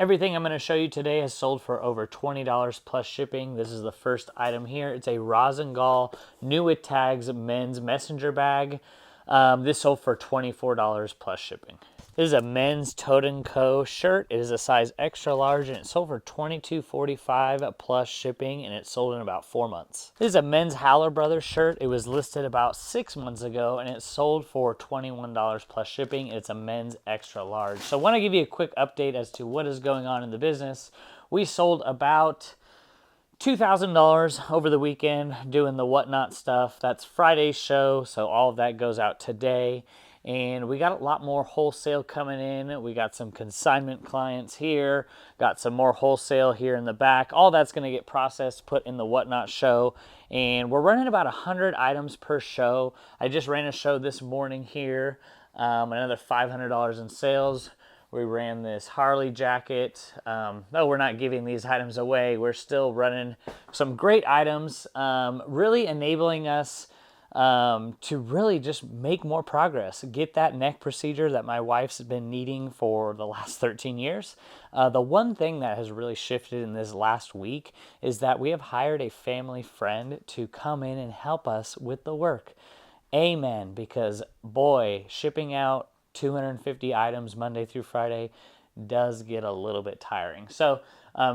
Everything I'm going to show you today has sold for over $20 plus shipping. This is the first item here. It's a Rosin Gall new with tags men's messenger bag. This sold for $24 plus shipping. This is a men's Tote & Co. shirt. It is a size extra large and it sold for $22.45 plus shipping, and it sold in about 4 months. This is a men's Howler Brothers shirt. It was listed about 6 months ago and it sold for $21 plus shipping. It's a men's extra large. So I want to give you a quick update as to what is going on in the business. We sold about $2,000 over the weekend doing the whatnot stuff. That's Friday's show, so all of that goes out today. And we got a lot more wholesale coming in. We got some consignment clients here, got some more wholesale here in the back. All that's going to get processed, put in the whatnot show. And we're running about 100 items per show. I just ran a show this morning here, another $500 in sales. We ran this Harley jacket. Though we're not giving these items away, we're still running some great items, really enabling us to really just make more progress, get that neck procedure that my wife's been needing for the last 13 years. The one thing that has really shifted in this last week is that we have hired a family friend to come in and help us with the work. Amen, because boy, shipping out 250 items Monday through Friday does get a little bit tiring. So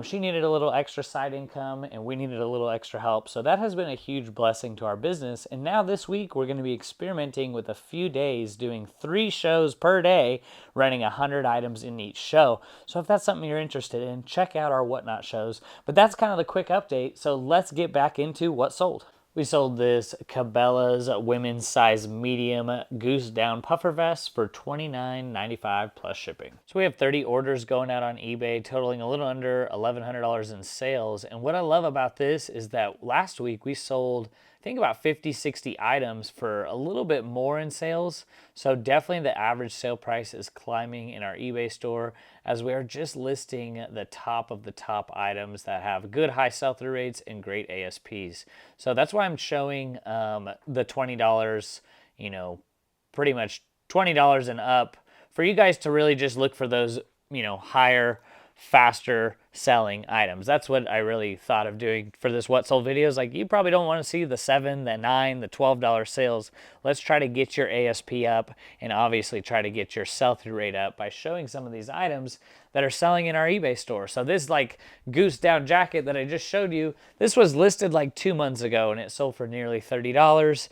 she needed a little extra side income and we needed a little extra help. So that has been a huge blessing to our business. And now this week we're going to be experimenting with a few days doing 3 shows per day, running 100 items in each show. So if that's something you're interested in, check out our whatnot shows. But that's kind of the quick update. So let's get back into what sold. We sold this Cabela's women's size medium goose down puffer vest for $29.95 plus shipping. So we have 30 orders going out on eBay, totaling a little under $1,100 in sales. And what I love about this is that last week we sold, I think, about 50, 60 items for a little bit more in sales. So definitely the average sale price is climbing in our eBay store as we are just listing the top of the top items that have good high sell-through rates and great ASPs. So that's why I'm showing the $20, pretty much $20 and up for you guys to really just look for those, higher, faster selling items. That's what I really thought of doing for this what sold videos. Like, you probably don't want to see the $7, the $9, the $12 sales. Let's try to get your ASP up and obviously try to get your sell-through rate up by showing some of these items that are selling in our eBay store. So this goose down jacket that I just showed you, this was listed like 2 months ago and it sold for nearly $30.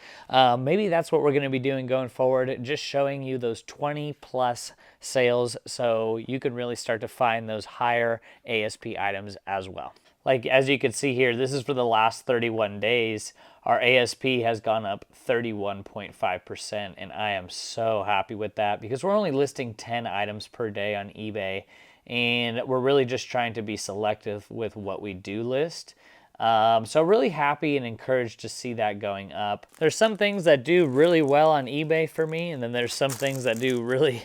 Maybe that's what we're going to be doing going forward, just showing you those 20 plus sales so you can really start to find those higher ASP items as well. Like, as you can see here, this is for the last 31 days. Our ASP has gone up 31.5%, and I am so happy with that because we're only listing 10 items per day on eBay, and we're really just trying to be selective with what we do list. So really happy and encouraged to see that going up. There's some things that do really well on eBay for me, and then there's some things that do really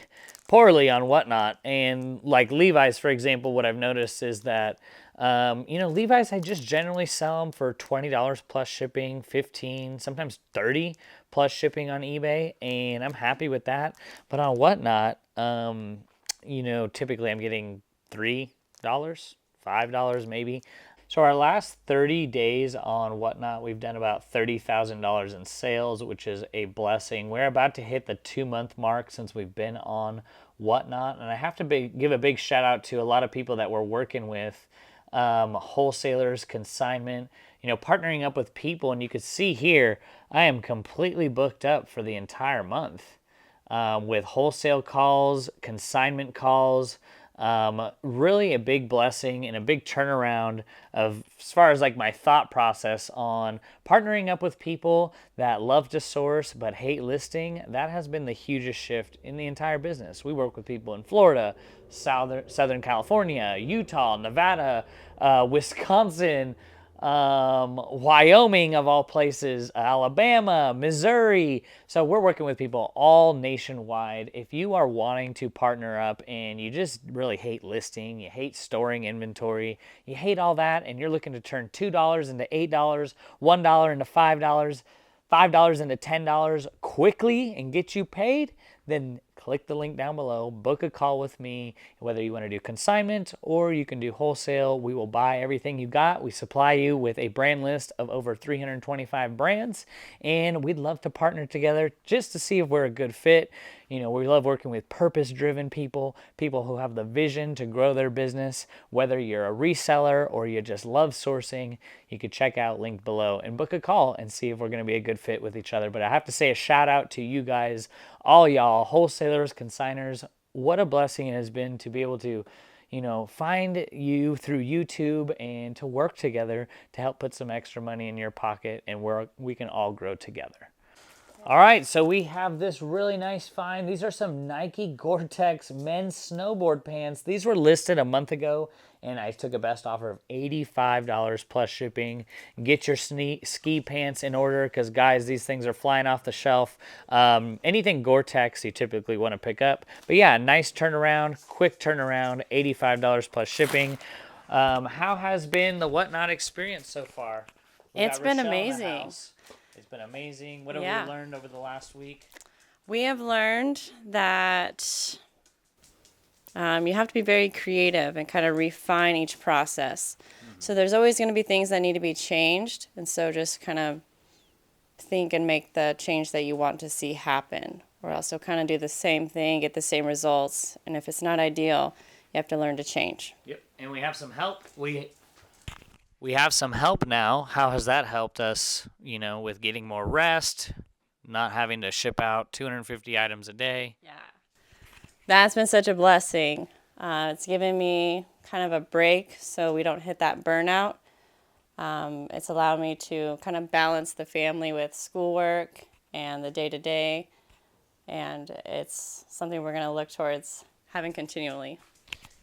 poorly on whatnot. And like Levi's, for example, what I've noticed is that Levi's, I just generally sell them for $20 plus shipping, 15, sometimes 30 plus shipping on eBay, and I'm happy with that. But on whatnot, typically I'm getting $3, $5 maybe. So our last 30 days on whatnot, we've done about $30,000 in sales, which is a blessing. We're about to hit the 2-month mark since we've been on whatnot. And I have to give a big shout out to a lot of people that we're working with, wholesalers, consignment, partnering up with people. And you can see here, I am completely booked up for the entire month with wholesale calls, consignment calls. Really a big blessing and a big turnaround of as far as like my thought process on partnering up with people that love to source but hate listing. That has been the hugest shift in the entire business. We work with people in Florida, Southern California, Utah, Nevada, Wisconsin, Wyoming of all places, Alabama, Missouri. So we're working with people all nationwide. If you are wanting to partner up and you just really hate listing, you hate storing inventory, you hate all that, and you're looking to turn $2 into $8, $1 into $5, $5 into $10 quickly and get you paid, then click the link down below, book a call with me, whether you want to do consignment or you can do wholesale. We will buy everything you got. We supply you with a brand list of over 325 brands, and we'd love to partner together just to see if we're a good fit. You know, we love working with purpose-driven people, people who have the vision to grow their business. Whether you're a reseller or you just love sourcing, you could check out link below and book a call and see if we're going to be a good fit with each other. But I have to say a shout out to you guys, all y'all, wholesalers, consigners. What a blessing it has been to be able to, you know, find you through YouTube and to work together to help put some extra money in your pocket, and we can all grow together. All right, so we have this really nice find. These are some Nike Gore-Tex men's snowboard pants. These were listed a month ago, and I took a best offer of $85 plus shipping. Get your ski pants in order because, guys, these things are flying off the shelf. Anything Gore-Tex you typically want to pick up. But, yeah, nice turnaround, quick turnaround, $85 plus shipping. How has been the Whatnot experience so far? It's been amazing. It's been amazing. What have we learned over the last week? We have learned that you have to be very creative and kind of refine each process. So there's always going to be things that need to be changed. And so just kind of think and make the change that you want to see happen. Or also kind of do the same thing, get the same results. And if it's not ideal, you have to learn to change. Yep. And we have some help. We have some help now. How has that helped us, you know, with getting more rest, not having to ship out 250 items a day? Yeah. That's been such a blessing. It's given me kind of a break so we don't hit that burnout. It's allowed me to kind of balance the family with schoolwork and the day-to-day. And it's something we're going to look towards having continually.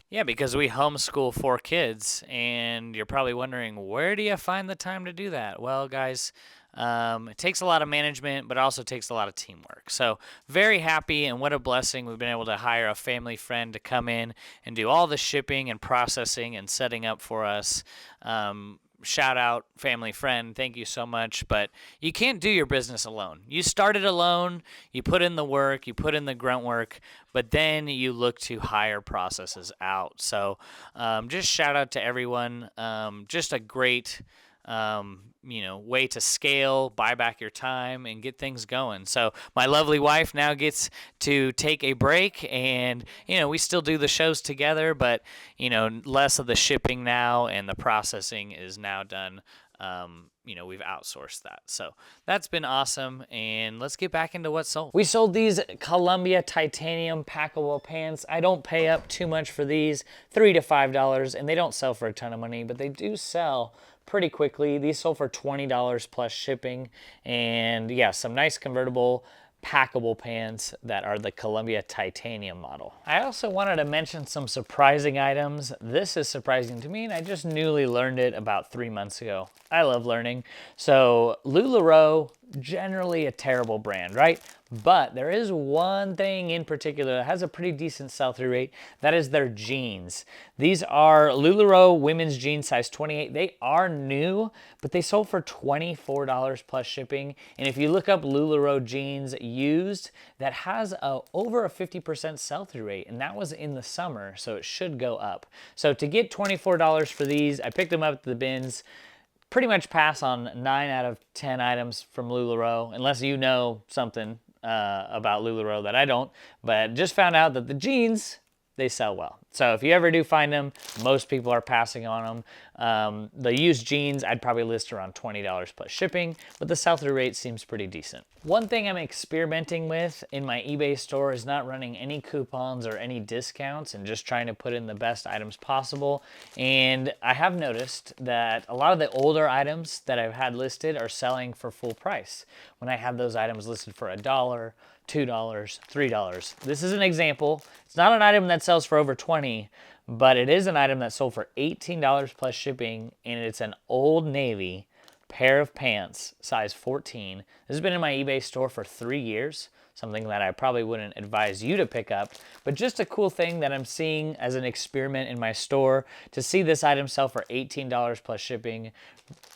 Yeah, because we homeschool 4 kids, and you're probably wondering, where do you find the time to do that? Well, guys, it takes a lot of management, but it also takes a lot of teamwork. So very happy, and what a blessing. We've been able to hire a family friend to come in and do all the shipping and processing and setting up for us. Shout out family friend, thank you so much. But you can't do your business alone. You started alone, you put in the work, you put in the grunt work, but then you look to hire processes out. So just shout out to everyone. Just a great way to scale, buy back your time, and get things going. So my lovely wife now gets to take a break, and, we still do the shows together, but, less of the shipping now, and the processing is now done. We've outsourced that. So that's been awesome. And let's get back into what sold. We sold these Columbia titanium packable pants. I don't pay up too much for these, $3 to $5, and they don't sell for a ton of money, but they do sell pretty quickly. These sold for $20 plus shipping, and yeah, some nice convertible packable pants that are the Columbia titanium model. I also wanted to mention some surprising items. This is surprising to me, and I just newly learned it about 3 months ago. I love learning. So LuLaRoe, generally a terrible brand, right? But there is one thing in particular that has a pretty decent sell-through rate. That is their jeans. These are LuLaRoe women's jeans size 28. They are new, but they sold for $24 plus shipping. And if you look up LuLaRoe jeans used, that has over a 50% sell-through rate. And that was in the summer, so it should go up. So to get $24 for these, I picked them up at the bins. Pretty much pass on 9 out of 10 items from LuLaRoe, unless you know something about LuLaRoe that I don't, but just found out that the jeans, they sell well. So if you ever do find them, most people are passing on them. The used jeans, I'd probably list around $20 plus shipping, but the sell-through rate seems pretty decent. One thing I'm experimenting with in my eBay store is not running any coupons or any discounts and just trying to put in the best items possible. And I have noticed that a lot of the older items that I've had listed are selling for full price when I have those items listed for $1, $2, $3. This is an example. It's not an item that sells for over $20, but it is an item that sold for $18 plus shipping, and it's an Old Navy pair of pants, size 14. This has been in my eBay store for 3 years, something that I probably wouldn't advise you to pick up, but just a cool thing that I'm seeing as an experiment in my store. To see this item sell for $18 plus shipping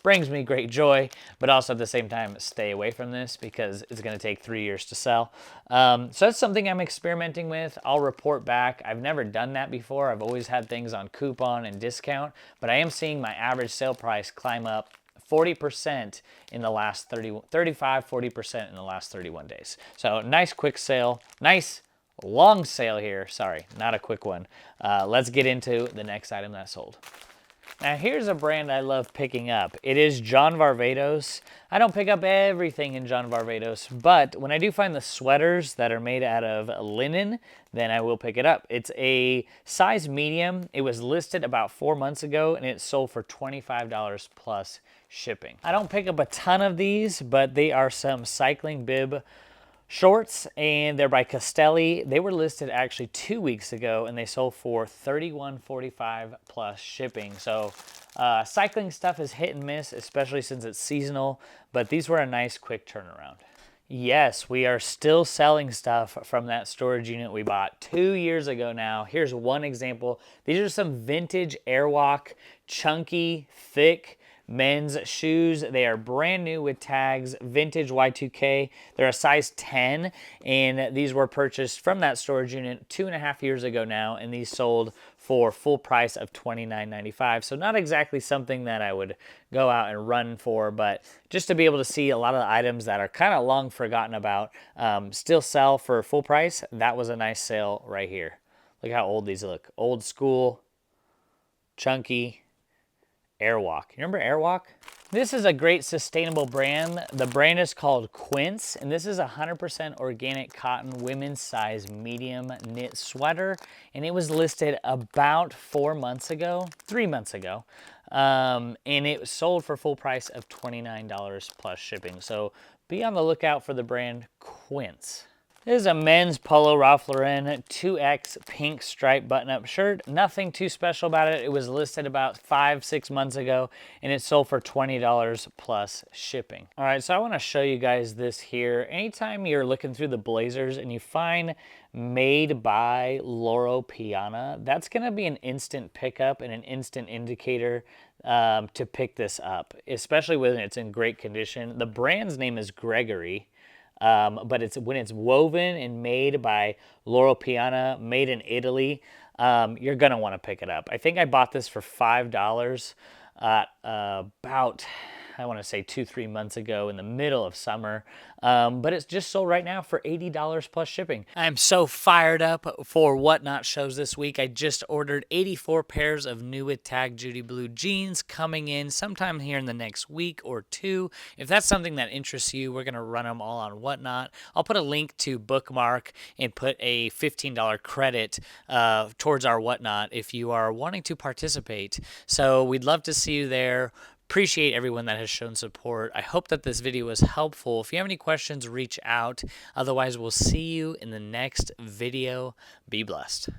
brings me great joy, but also at the same time, stay away from this because it's going to take 3 years to sell. So that's something I'm experimenting with. I'll report back. I've never done that before. I've always had things on coupon and discount, but I am seeing my average sale price climb up 40% in the last 40% in the last 31 days. So nice quick sale, nice long sale here. Sorry, not a quick one. Let's get into the next item that sold. Now here's a brand I love picking up. It is John Varvatos. I don't pick up everything in John Varvatos, but when I do find the sweaters that are made out of linen, then I will pick it up. It's a size medium. It was listed about 4 months ago and it sold for $25 plus shipping. I don't pick up a ton of these, but they are some cycling bib shorts, and they're by Castelli. They were listed actually 2 weeks ago, and they sold for $31.45 plus shipping. So cycling stuff is hit and miss, especially since it's seasonal, but these were a nice quick turnaround. Yes, we are still selling stuff from that storage unit we bought 2 years ago now. Here's one example. These are some vintage Airwalk, chunky, thick men's shoes. They are brand new with tags, vintage Y2K. They're a size 10, and these were purchased from that storage unit 2.5 years ago now, and these sold for full price of $29.95. So not exactly something that I would go out and run for, but just to be able to see a lot of the items that are kind of long forgotten about still sell for full price. That was a nice sale right here. Look how old these look. Old school, chunky, Airwalk. You remember Airwalk? This is a great sustainable brand. The brand is called Quince, and this is 100% organic cotton women's size medium knit sweater, and it was listed about 4 months ago, 3 months ago, and it sold for full price of $29 plus shipping. So be on the lookout for the brand Quince. This is a men's Polo Ralph Lauren 2X pink striped button-up shirt. Nothing too special about it. It was listed about 5-6 months ago, and it sold for $20 plus shipping. All right, so I want to show you guys this here. Anytime you're looking through the blazers and you find made by Loro Piana, that's going to be an instant pickup and an instant indicator to pick this up, especially when it's in great condition. The brand's name is Gregory. But when it's woven and made by Loro Piana, made in Italy, you're going to want to pick it up. I think I bought this for $5 about, I want to say 2-3 months ago in the middle of summer. But it's just sold right now for $80 plus shipping. I'm so fired up for Whatnot shows this week. I just ordered 84 pairs of new with tag Judy Blue jeans coming in sometime here in the next week or two. If that's something that interests you, we're going to run them all on Whatnot. I'll put a link to bookmark and put a $15 credit towards our Whatnot if you are wanting to participate. So we'd love to see you there. Appreciate everyone that has shown support. I hope that this video was helpful. If you have any questions, reach out. Otherwise, we'll see you in the next video. Be blessed.